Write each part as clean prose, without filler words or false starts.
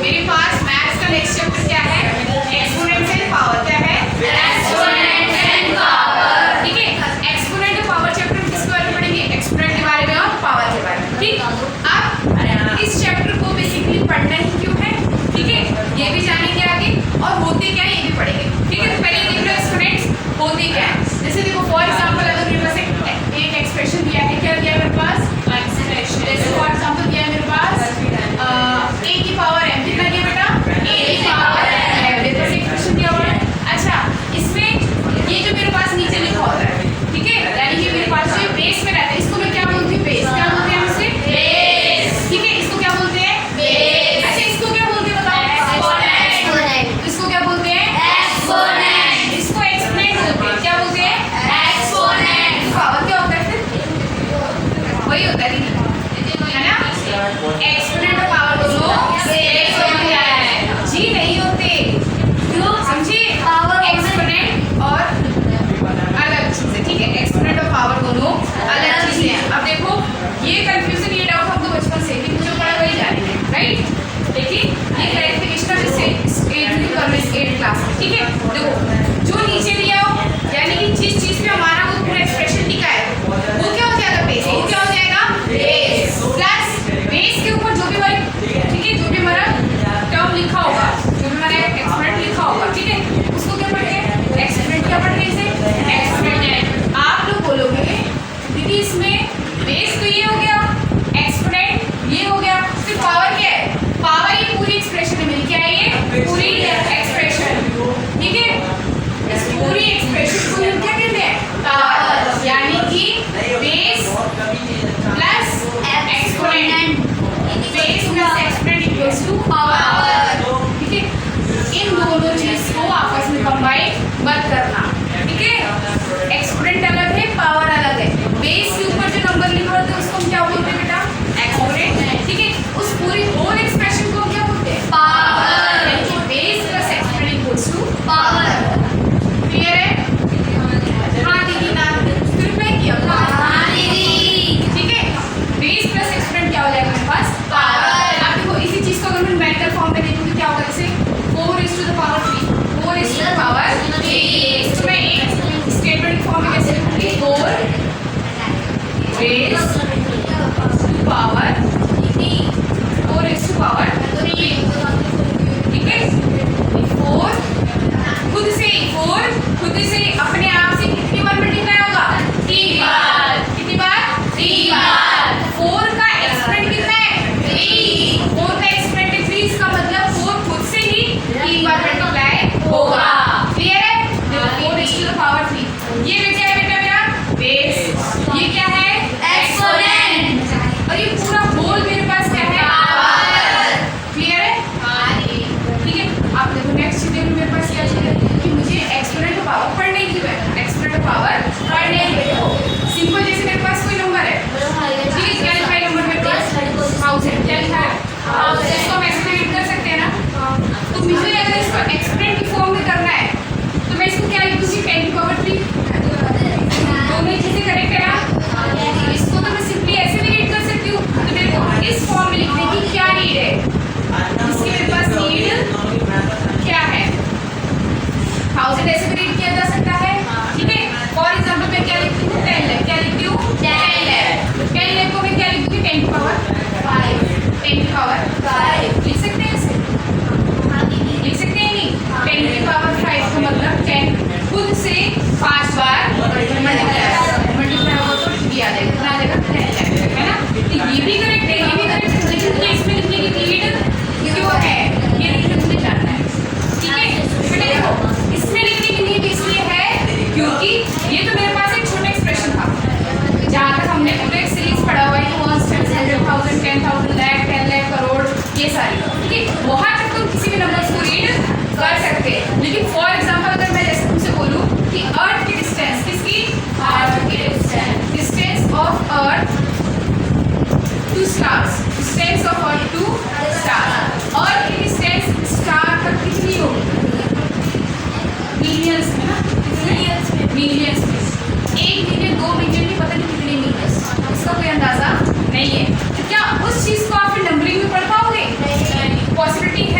मेरे पास मैथ्स का next chapter क्या है? Exponent and power. क्या है? Exponent and power. ठीक है, एक्सपोनेंट और पावर चैप्टर किसके बारे में पढ़ेंगे? एक्सपोनेंट के बारे में और पावर के बारे में। ठीक, अब इस चैप्टर को बेसिकली पढ़ना ही क्यों है, ठीक है, ये भी जानेंगे आगे, और होते क्या है ये भी पढ़ेंगे। ठीक है, तो पहले देख लो एक्सपोनेंट्स होते क्या है। जैसे देखो फॉर एग्जांपल अगर मेरे पास एक एक्सप्रेशन दिया है, क्या दिया है मेरे पास? एक्सप्रेशन। जैसे फॉर एग्जांपल दिया है मेरे पास a की पावर m, कितना दिया बेटा? a की पावर m। मेरे पास एक क्वेश्चन दिया हुआ है। अच्छा, इसमें ये जो मेरे पास नीचे लिखा होता है, ठीक है, यानी कि मेरे पास जो बेस में रहता है, इसको मैं क्या बोलती हूँ? बेस। क्या बोलते हैं इसे? बेस। ठीक है, इसको क्या बोलते हैं? बेस। अच्छा, इसको क्या बोलते हैं बताओ? एक्सपोनेंट। इसको क्या बोलते हैं? एक्सपोनेंट। इसको एक्सपोनेंट बोलते हैं। क्या बोलते हैं? एक्सपोनेंट। पावर क्या होता है फिर? वही होता है दीदी, है ना? एक्सपोनेंट और पावर दोनों सेम होते हैं जी? नहीं होते, क्यों? समझिए, एक्सपोनेंट और अलग चीज है। ठीक है, एक्सपोनेंट और पावर दोनों अलग चीजें हैं। अब देखो ये कंफ्यूजन, ये डाउट हम तो बचपन से ही जो पढ़ा वही जानेंगे, राइट? देखिए ये क्लैरिफिकेशन इससे इस 8th क्लास में। ठीक है, देखो जो नीचे दिया हो, यानी कि जिस चीज पे हमारा वो पूरा एक्सप्रेशन टिका है, वो क्या हो जाएगा? बेस। वो क्या हो जाएगा? बेस। प्लस बेस के ऊपर जो भी हमारी, ठीक है, जो भी हमारा टर्म लिखा होगा, जो भी हमारा एक्सपोनेंट लिखा होगा, ठीक है, उसको क्या पढ़ते हैं? एक्सपोनेंट। क्या पढ़ते हैं इसे? एक्सपोनेंट। आप लोग बोलोगे दीदी इसमें बेस तो ये हो गया, एक्सपोनेंट ये हो गया, फिर पावर क्या है? पावर ये पूरी एक्सप्रेशन है मेरी। क्या है ये? पूरी एक्सप्रेशन। ठीक है, इस पूरी एक्सप्रेशन को हम क्या कहते हैं? पावर। यानी कि base plus exponent, base plus exponent equals to power. ठीक है, इन दोनों चीज को आपस में कंबाइन मत करना। ठीक है, एक्सपोनेंट अलग है, पावर अलग है। बेस के ऊपर जो नंबर लिखा होता है उसको हम क्या बोलते हैं बेटा? एक्सपोनेंट। ठीक है, उस पूरी होल एक्सप्रेशन को क्या बोलते हैं? पावर। यानी कि base plus exponent equals to power. Clear है? हाँ दीदी, ना रिप्लाई किया? हाँ दीदी। ठीक है, बेस प्लस एक्सपोनेंट क्या हो जाएगा मेरे पास? पावर। अब देखो इसी चीज को अगर मैं न्यूमेरिकल फॉर्म में देखूंगी क्या होगा? जैसे 4⁻3, 4⁻3। तो मैं एक स्टेटमेंट फॉर्म में कैसे लिखूंगी? 4 raise to power 3, 4 raise to power 3। ठीक है, 4 खुद से अपने आप से कितनी बार मल्टीप्लाई होगा? 3 बार। कितनी बार? 3 बार। 4 का एक्सपोनेंट कितना है? 3। 4 का एक्सपोनेंट 3, इसका मतलब 4 खुद से ही 3 बार मल्टीप्लाई होगा। क्लियर है? 4 रेज़ टू द पावर 3। ये क्या है बेटा मेरा? बेस। ये क्या है? एक्सपोनेंट। और ये पूरा होल मेरे पास क्या है? पावर। क्लियर है? ठीक है, आप देखो नेक्स्ट चीज मेरे पास क्या चीज है कि मुझे एक्सपोनेंट और पावर पढ़ने की है। एक्सपोनेंट और पावर पढ़ने की है। सिंपल, जैसे मेरे पास कोई नंबर है, ठीक है, क्या लिखा है नंबर मेरे पास? 1000। क्या लिखा है? 1000। इसको हम एक्सपोनेंट कर सकते हैं ना? तो मुझे अगर इसको एक्सपोनेंट की फॉर्म में करना है तो मैं इसको क्या लिखूंगी? 10 की पावर 3। दोनों चीजें करेक्ट है ना? इसको तो मैं सिंपली ऐसे भी रीड कर सकती हूँ। तो मेरे को इस फॉर्म में लिखने की क्या नीड है? इसकी मेरे पास नीड क्या है? 1000 ऐसे भी रीड किया जा सकता है। ठीक है, फॉर एग्जांपल मैं क्या लिखती हूँ? 10 लाख। क्या लिखती हूँ? 10 लाख। 10 लाख को मैं क्या लिख दूँगी? 10 की पावर 5। 10 की पावर 5 लिख सकते हैं इसे? लिख सकते हैं नहीं? 10 की पावर 5 का मतलब 10 खुद से 5 बार मल्टीप्लाई होगा तो ये आ जाएगा। कितना आ जाएगा? 10 लाख, है ना? तो ये भी करेक्ट है, ये भी करेक्ट है, लेकिन ये इसमें लिखने की नीड क्यों है? ये मुझे जानना है। ठीक है, बेटा देखो इसमें लिखने की नीड इसलिए है क्योंकि ये तो मेरे पास एक छोटा एक्सप्रेशन था। जहाँ तक हमने पूरे सीरीज पढ़ा हुआ है, 100,000, 10,000, लाख, 10 लाख, करोड़, ये सारी, ठीक है, वहाँ तक तुम किसी भी नंबर को रीड कर सकते हैं। लेकिन फॉर एग्जाम्पल अगर मैं जैसे तुमसे बोलूँ कि अर्थ की डिस्टेंस, किसकी? अर्थ की distance, distance of earth to stars, distance of earth to star, earth की डिस्टेंस स्टार तक कितनी होगी? मिलियंस में ना? मिलियंस में 1 मिलियन, 2 मिलियन नहीं, पता नहीं कितने मिलियंस, इसका कोई अंदाजा नहीं है। क्या उस चीज को आप नंबरिंग में पढ़ पाओगे? पॉसिबिलिटी है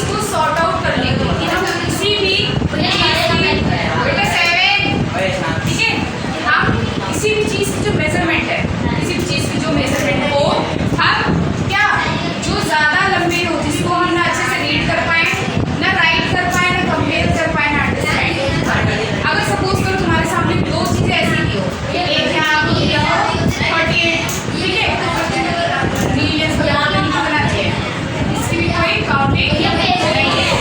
को सॉर्ट आउट कर लेंगे कि हम किसी भी बेटा 7, ठीक है, हम किसी भी चीज़ की जो मेजरमेंट है, किसी भी चीज़ की जो मेजरमेंट हो, हम क्या जो ज़्यादा लंबी हो, जिसको हम ना अच्छे से रीड कर पाए, ना राइट कर पाए, ना कंपेयर कर पाए, ना अंडरस्टैंड। अगर सपोज करो तुम्हारे सामने दो चीज़ें ऐसी की हो, एक यहाँ 38, ठीक है, मिलियंस को यहाँ पे नहीं बनाना चाहिए, इसकी भी कोई काउंटिंग नहीं है।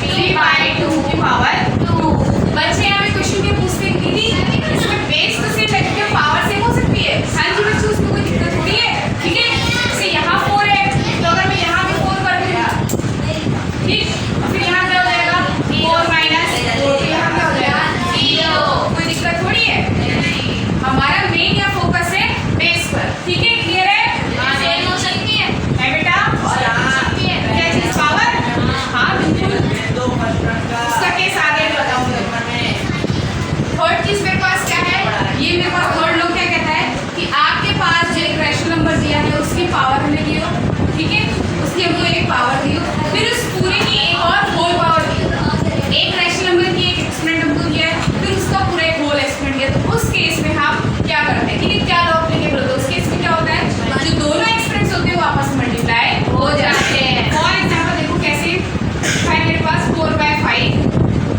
3/2 की पावर 2। बच्चे हमें क्वेश्चन के पूछते हैं दीदी इसमें बेस तो सेम है क्योंकि पावर सेम हो सकती है। हाँ जी बच्चों उसमें कोई दिक्कत थोड़ी है। ठीक है, जैसे यहाँ 4 है तो अगर मैं यहाँ भी 4 कर दूँ ठीक, फिर यहाँ क्या हो जाएगा 4 माइनस 4, यहाँ क्या हो जाएगा 0। कोई दिक्कत थोड़ी है। हमारा मेन या फोकस है बेस पर। ठीक है, क्लियर है? सेम हो सकती है बेटा क्या चीज पावर? हाँ बिल्कुल, उसका केस आगे बताऊंगी। थर्ड चीज मेरे पास क्या है, ये मेरे पास थर्ड लोग क्या कहता है कि आपके पास जो एक रैशनल नंबर दिया है उसकी पावर हमें दियो। ठीक है, उसकी हमको एक पावर दियो, फिर उस पूरे की एक और होल पावर दियो। एक रैशनल नंबर की एक एक्सपोनेंट हमको दिया है, फिर उसका पूरा एक होल एक्सपोनेंट दिया। तो उस केस में हम क्या करते हैं? ठीक है, क्या लॉ एप्लीकेबल होता है उस केस में? क्या होता है, जो दोनों एक्सपोनेंट्स होते हैं वो आपस में मल्टीप्लाई हो जाते हैं। फॉर एग्जांपल देखो कैसे, मेरे पास 4/5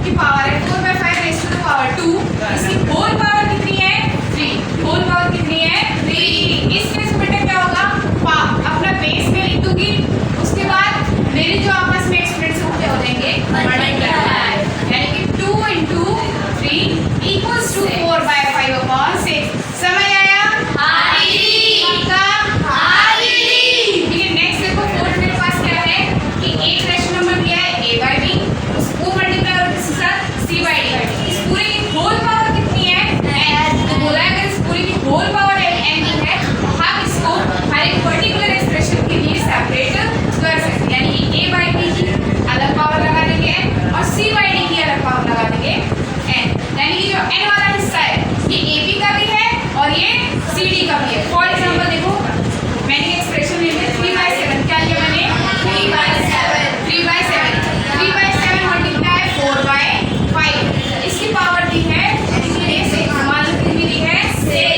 की पावर है, 4/5 रेज़ टू द पावर 2, इसकी होल पावर कितनी है 3, होल पावर कितनी है 3। इस केस में बेटा क्या होगा, अपना बेस में लिख दूंगी, उसके बाद मेरे जो आपस में एक्सपोनेंट्स वो क्या हो जाएंगे मल्टीप्लाई, यानी कि 2 × 3 = 4/5/6। समझ आया? हाँ दीदी पक्का? हाँ दीदी ठीक है, नेक्स्ट देखो फोर्थ मेरे पास क्या है कि एक रैशनल नंबर दिया है a/b, उसको मल्टीप्लाई करो किसके साथ c/d। इस पूरे की होल पावर कितनी है n। तो बोला है अगर इस पूरे की होल पावर n की है तो हम इसको हर एक पर्टिकुलर एक्सप्रेशन के लिए सेपरेट कर सकते हैं, यानी a/b की अलग पावर लगा देंगे और c/d की अलग पावर लगा देंगे n, यानी कि जो n वाला हिस्सा है ये ab का भी है और ये cd का भी है। फॉर एग्जांपल देखो मैंने एक्सप्रेशन ले लिया 3/7, क्या लिया मैंने 3/7 मल्टीप्लाई 4/5, इसकी पावर दी है 6, मान लो कितनी दी है 6।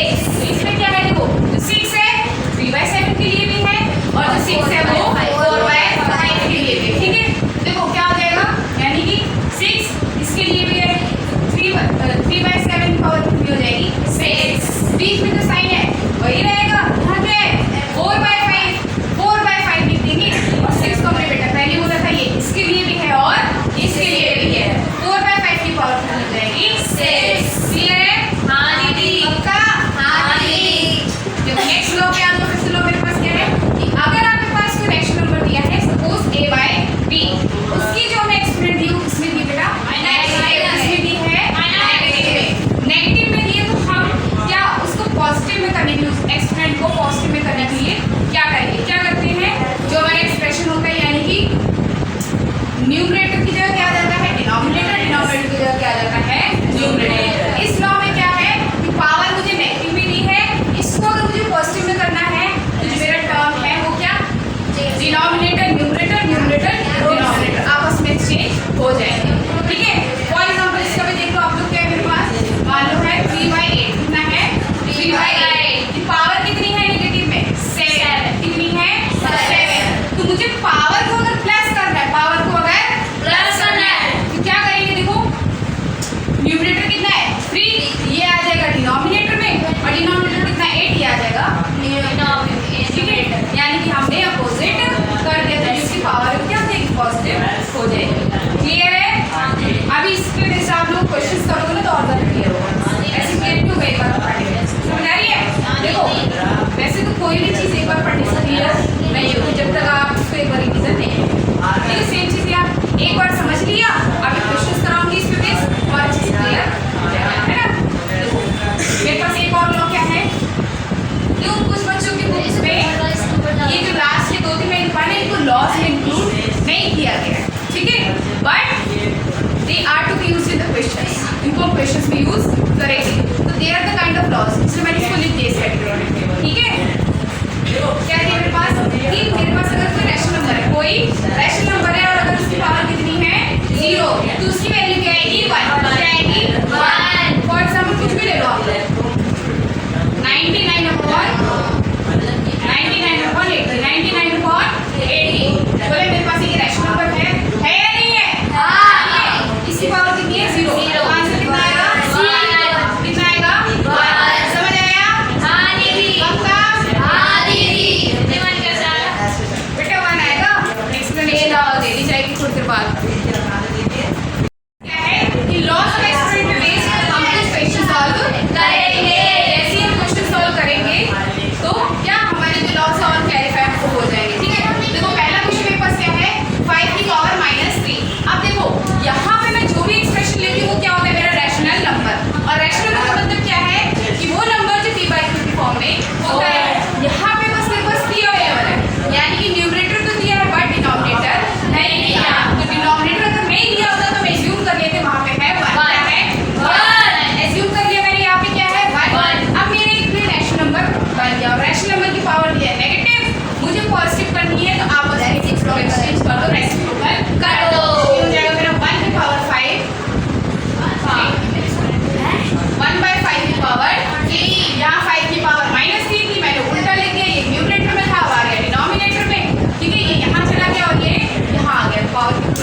इसमें क्या है देखो जो 6 है 3/7 के लिए भी है और जो 6 है वो 4/5 के लिए भी। ठीक है, देखो क्या हो जाएगा, यानी कि 6 इसके लिए भी है, 3/7 की पावर कितनी हो जाएगी 6। बीच में जो साइन है वही रहेगा, यहाँ क्या है 4/5 लिख देंगे और 6 को हमने बेटा पहले बोला था ये इसके लिए भी है और इसके लिए भी है, 4/5 की पावर कितनी हो जाएगी 6। क्लियर है? हाँ दीदी पक्का? हाँ दीदी देखो नेक्स्ट लॉ पे आ जाओ। फिर लॉ मेरे पास क्या है कि अगर आपके पास कोई रैशनल नंबर दिया है सपोज a/b, उसकी जो हमें एक्सपोनेंट दी उसमें दी बेटा इसमें दी है नेगेटिव में दिए, तो हम क्या उसको पॉजिटिव में करने के लिए, उस एक्सपोनेंट को पॉजिटिव में करने के लिए क्या करेंगे, क्या करते हैं, जो हमारा एक्सप्रेशन होता है यानी कि न्यूमरेटर की जगह क्या आ जाता है डिनोमिनेटर, डिनोमिनेटर की जगह क्या आ जाता है न्यूमरेटर। इस लॉ में क्या है कि पावर मुझे नेगेटिव में दी है, इसको अगर मुझे पॉजिटिव में करना है तो जो मेरा टर्म है वो क्या डिनोमिनेटर न्यूमरेटर, न्यूमरेटर डिनोमिनेटर आपस में चेंज हो जाएंगे। ठीक है, फॉर एग्जांपल इसका भी देख लो आप लोग, क्या है मेरे पास मान लो है 3/8, कितना है 3/8 की पावर कितनी है नेगेटिव में 7, कितनी है 7। तो मुझे पावर को अगर प्लस करना है, पावर को अगर प्लस करना है तो क्या करेंगे, देखो न्यूमरेटर कितना है 3, ये आ जाएगा डिनोमिनेटर में और डिनोमिनेटर कितना 8, ये आ जाएगा ठीक है, यानी कि हमने अपोजिट कर दिया तो जिसकी पावर क्या हो जाएगी पॉजिटिव हो जाएगी। क्लियर है? अभी इसके जैसे आप लोग क्वेश्चंस करोगे ना तो और ज्यादा क्लियर होगा, ऐसे क्लियर क्यों एक बार पढ़ेंगे, समझ आ रही है? देखो वैसे तो कोई भी चीज़ एक बार पढ़ने से क्लियर नहीं होगी जब तक आप उसको एक बार रिवीजन नहीं करेंगे। ठीक है, सेम चीज़ आप एक बार समझ लिया, अभी क्वेश्चंस कराऊंगी इस पे बेस और अच्छे से क्लियर हो जाएगा, है ना? देखो मेरे पास एक और लॉ क्या है, जो कुछ बच्चों की बुक्स में ये जो लास्ट के 2-3 मैंने पढ़े इनको लॉस में इंक्लूड नहीं किया गया है। ठीक है, but they are to be used in the questions, इनको क्वेश्चंस में यूज करेंगे, तो they are the kind of laws, इसलिए मैंने इसको लिख दिया इस कैटेगरी में। ठीक है, क्या है मेरे पास कि मेरे पास अगर कोई रैशनल नंबर है, कोई रैशनल नंबर है और अगर उसकी पावर कितनी है 0, तो उसकी वैल्यू क्या आएगी 1, क्या आएगी 1। फॉर एग्जांपल कुछ भी ले लो आप 99/80 बोले मेरे पास ये रैशनल नंबर है या नहीं है? हाँ, इसकी पावर कितनी है 0, आंसर कितना आएगा कितना आएगा 1। समझ आया? हाँ दीदी पक्का? हाँ दीदी बेटा 1 आएगा। एक्सप्लेनेशन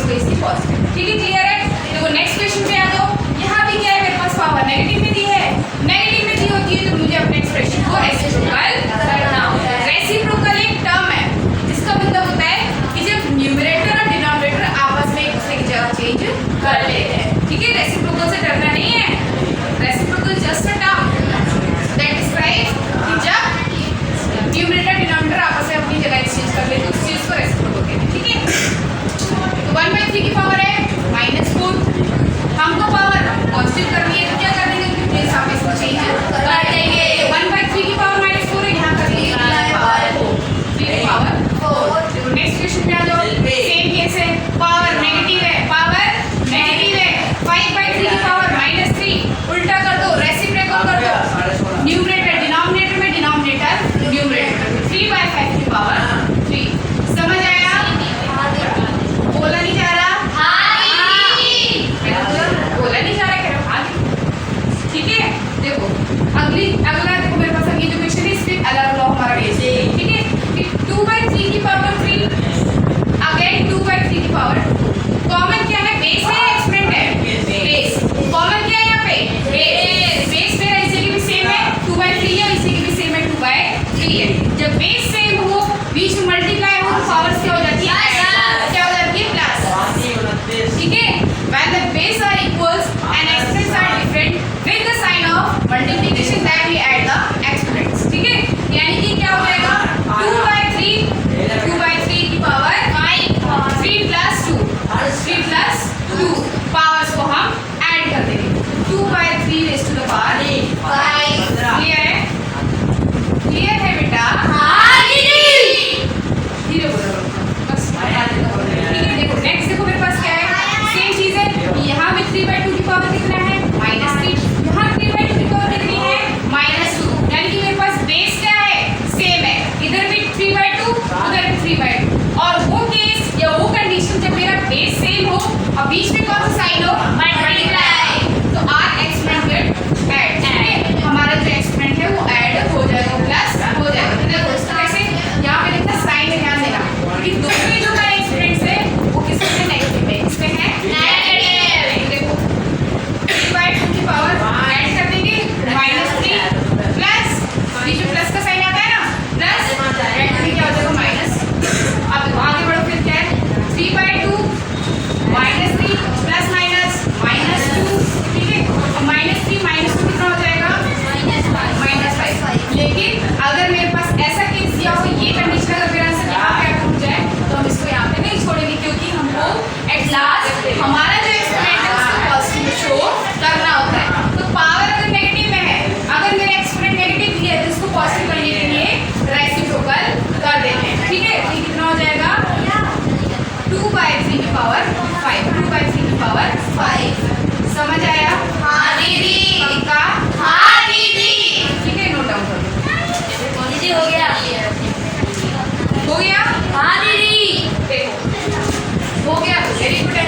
होगा इसकी पॉजिटिव। ठीक है, क्लियर है? देखो नेक्स्ट क्वेश्चन पे आ जाओ। यहाँ भी क्या है मेरे पास, पावर नेगेटिव में दी है। नेगेटिव में दी होती है तो मुझे अपने एक्सप्रेशन को रेसिप्रोकल करना होता है। रेसिप्रोकल एक टर्म है जिसका मतलब होता है कि जब न्यूमरेटर और डिनोमिनेटर आपस में एक दूसरे की जगह चेंज कर लेते हैं। ठीक है, रेसिप्रोकल से डरना नहीं है। Reciprocal just a term that describes कि जब न्यूमरेटर डिनोमिनेटर आपस में अपनी जगह एक्सचेंज कर लेते हैं उस चीज को रेसिप्रोकल कहते हैं। ठीक है, तो 1/3 की पावर है -4। हमको पावर पॉजिटिव करनी है तो क्या कर देंगे, प्लेस आप इसको चेंज कर देंगे। 1/3 की पावर -4 है, यहाँ कर देंगे पावर 4। देखो नेक्स्ट क्वेश्चन पे आ जाओ। सेम केस है, पावर नेगेटिव है, पावर नेगेटिव है। 5/3 की पावर -3, उल्टा कर दो, रेसिप्रोकल कर दो। न्यूमरेटर डिनोमिनेटर में, डिनोमिनेटर न्यूमरेटर में। 3/5 की पावर 3। समझ आया? बोला नहीं जा रहा? बोला नहीं जा रहा, कह रहा हाँ। ठीक है, देखो अगला देखो मेरे पास ये जो क्वेश्चन है इसमें अलग लॉ हमारा बेस है। ठीक है, 2/3 की पावर 3 अगेन 2/3 की पावर 2। कॉमन क्या है, बेस है, एक्सपोनेंट है, बेस। कॉमन क्या है यहाँ पे, बेस। बेस मेरा इसी की भी सेम है 2/3 है, इसी की भी सेम है 2/3 है। जब बेस सेम हो, बीच में मल्टीप्लाई हो तो पावर्स क्या हो जाती है, क्या हो जाती है, प्लस। ठीक है, when the base are equals and exponents are different with the sign of multiplication that we add the exponents। ठीक है, यानी कि क्या हो जाएगा 2/3 की पावर 3 प्लस 2 पावर्स को हम ऐड कर देंगे। 2/3 raise to the power 5। Clear है? क्लियर है बेटा? धीरे बोलो बस। ठीक है, देखो नेक्स्ट देखो मेरे पास क्या है, सेम चीज है। यहाँ भी 3/2 की पावर कितना है, -3। यहाँ 3/2 की पावर कितनी है, -2। यानी कि मेरे पास बेस क्या है, सेम है। इधर भी 3/2, उधर भी 3/2। और वो केस या वो कंडीशन जब मेरा बेस सेम हो और बीच में कौन सा साइन हो, मल्टीप्लाई, तो आर एक्सपोनेंट गेट ऐड। ठीक है, हमारा जो एक्सपोनेंट है वो ऐड हो जाएगा, प्लस हो जाएगा। तो देखो इसको कैसे, यहाँ पे देखना साइन में ध्यान देना कि दोनों ही जो हमारे एक्सपोनेंट्स है वो किसमें है, नेगेटिव में। इसमें है नेगेटिव। देखो 3/2 की पावर ऐड कर देंगे, -3 प्लस, बीच में प्लस का साइन आता है ना, प्लस ऐड में क्या हो जाएगा, माइनस। अब देखो आगे बढ़ो, फिर क्या है 3/2 -3 प्लस माइनस -2। ठीक है, और -3 -2 कितना हो जाएगा, -5। लेकिन अगर मेरे पास ऐसा केस दिया हो, ये कंडीशन अगर मेरा आंसर यहाँ पे अगर हो जाए तो हम इसको यहाँ पे नहीं छोड़ेंगे, क्योंकि हमको एट लास्ट हमारा जो एक्सपोनेंट है उसको पॉजिटिव शो करना होता है। तो पावर अगर नेगेटिव में है, अगर मेरा एक्सपोनेंट नेगेटिव दिया है तो इसको पॉजिटिव करने के लिए रेसिप्रोकल कर देते हैं। ठीक है, ये कितना हो जाएगा 2/3 की पावर 5। 2/3 की पावर 5। समझ आया? हाँ दीदी। पक्का? हाँ दीदी। ठीक है, नोट डाउन कर दीदी हो गया। हो गया? हाँ दीदी। देखो हो गया, वेरी गुड है।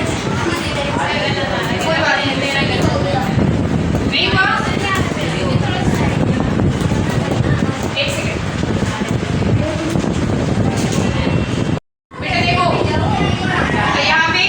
कोई बात नहीं, नहीं हुआ, एक सेकेंड बेटा। देखो तो यहाँ पे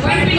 120